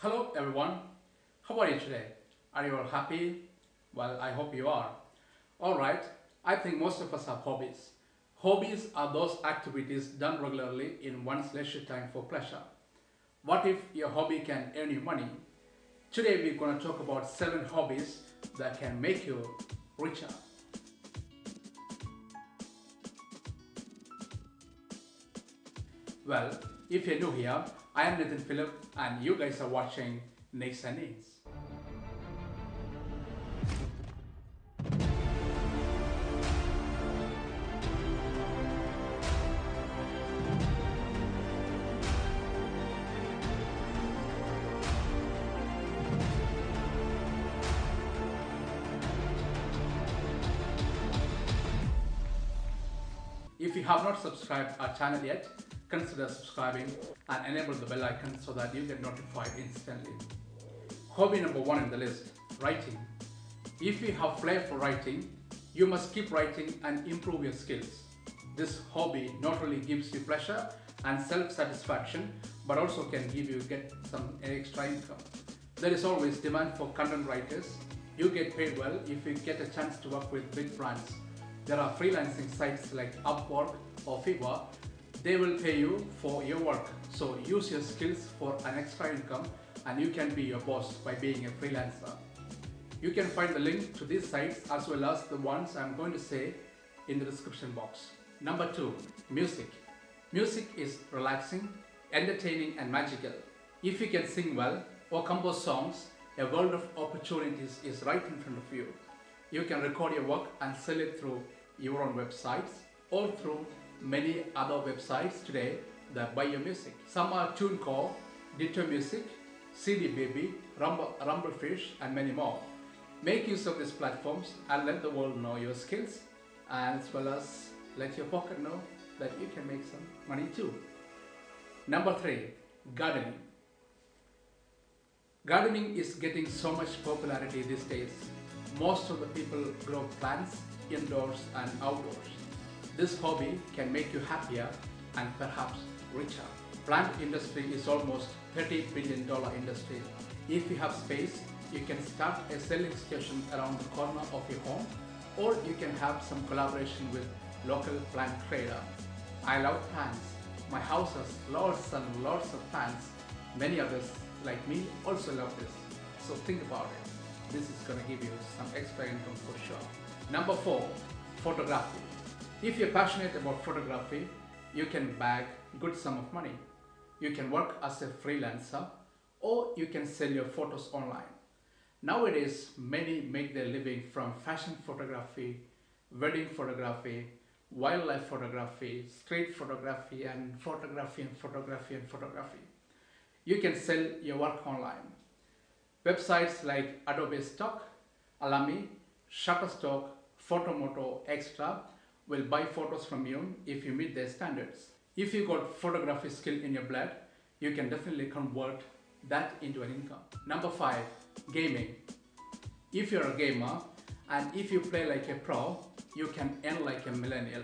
Hello everyone, how are you today? Are you all happy? Well, I hope you are. Alright, I think most of us have hobbies. Hobbies are those activities done regularly in one's leisure time for pleasure. What if your hobby can earn you money? Today we're going to talk about 7 hobbies that can make you richer. Well, if you're new here, I am Nathan Philip and you guys are watching Nicks and Needs. If you have not subscribed our channel yet, consider subscribing and enable the bell icon so that you get notified instantly. Hobby number 1 in the list, writing. If you have flair for writing, you must keep writing and improve your skills. This hobby not only gives you pleasure and self-satisfaction, but also can get some extra income. There is always demand for content writers. You get paid well if you get a chance to work with big brands. There are freelancing sites like Upwork or Fiverr. They will pay you for your work. So use your skills for an extra income and you can be your boss by being a freelancer. You can find the link to these sites as well as the ones I'm going to say in the description box. Number 2, music. Music is relaxing, entertaining and magical. If you can sing well or compose songs, a world of opportunities is right in front of you. You can record your work and sell it through your own websites or through many other websites today that buy your music. Some are TuneCore, Ditto Music, CD Baby, Rumblefish and many more. Make use of these platforms and let the world know your skills, and as well as let your pocket know that you can make some money too. Number 3, gardening. Gardening is getting so much popularity these days. Most of the people grow plants indoors and outdoors. This hobby can make you happier and perhaps richer. Plant industry is almost $30 billion industry. If you have space, you can start a selling station around the corner of your home, or you can have some collaboration with local plant trader. I love plants. My house has lots and lots of plants. Many others like me also love this. So think about it. This is going to give you some extra income for sure. Number 4, photography. If you're passionate about photography, you can bag good sum of money. You can work as a freelancer or you can sell your photos online. Nowadays, many make their living from fashion photography, wedding photography, wildlife photography, street photography and photography and photography and photography. You can sell your work online. Websites like Adobe Stock, Alamy, Shutterstock, Photomoto, Extra will buy photos from you if you meet their standards. If you got photography skill in your blood, you can definitely convert that into an income. Number 5, gaming. If you're a gamer and if you play like a pro, you can earn like a millennial.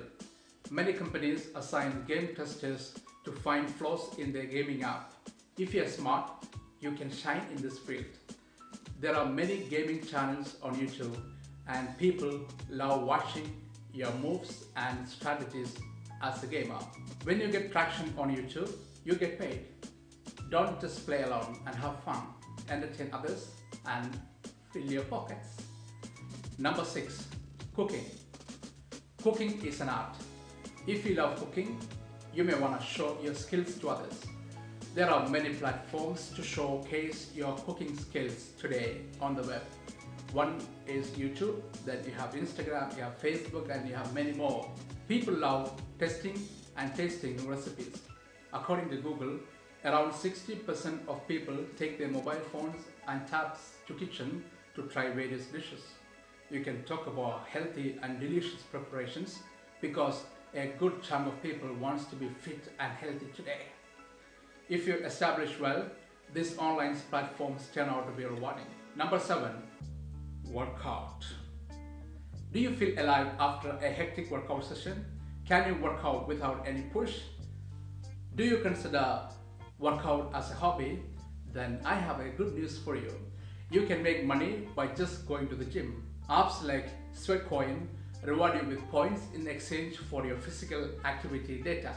Many companies assign game testers to find flaws in their gaming app. If you're smart, you can shine in this field. There are many gaming channels on YouTube and people love watching your moves and strategies as a gamer. When you get traction on YouTube, you get paid. Don't just play alone and have fun. Entertain others and fill your pockets. Number 6, cooking. Cooking is an art. If you love cooking, you may want to show your skills to others. There are many platforms to showcase your cooking skills today on the web. One is YouTube, then you have Instagram, you have Facebook and you have many more. People love testing and tasting recipes. According to Google, around 60% of people take their mobile phones and tabs to kitchen to try various dishes. You can talk about healthy and delicious preparations because a good chunk of people wants to be fit and healthy today. If you establish well, these online platforms turn out to be rewarding. Number 7, workout. Do you feel alive after a hectic workout session? Can you work out without any push? Do you consider workout as a hobby? Then I have a good news for you. You can make money by just going to the gym. Apps like Sweatcoin reward you with points in exchange for your physical activity data.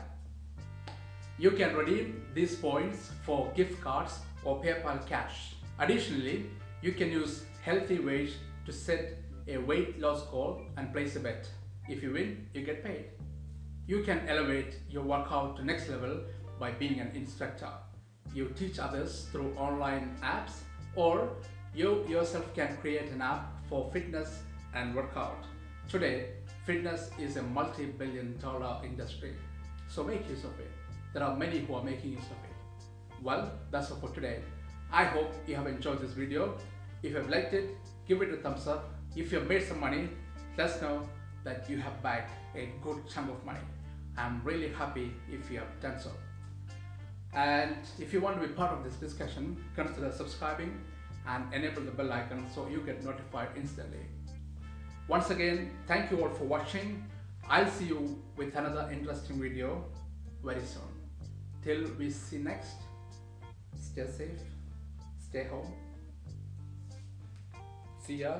You can redeem these points for gift cards or PayPal cash. Additionally, you can use Healthy Weight to set a weight loss goal and place a bet. If you win, you get paid. You can elevate your workout to next level by being an instructor. You teach others through online apps, or you yourself can create an app for fitness and workout. Today, fitness is a multi-billion-dollar industry, so make use of it. There are many who are making use of it. Well, that's all for today. I hope you have enjoyed this video. If you have liked it, give it a thumbs up. If you have made some money, let us know that you have bagged a good chunk of money. I'm really happy if you have done so. And if you want to be part of this discussion, consider subscribing and enable the bell icon so you get notified instantly. Once again, thank you all for watching. I'll see you with another interesting video very soon. Till we see next, stay safe, stay home. See ya.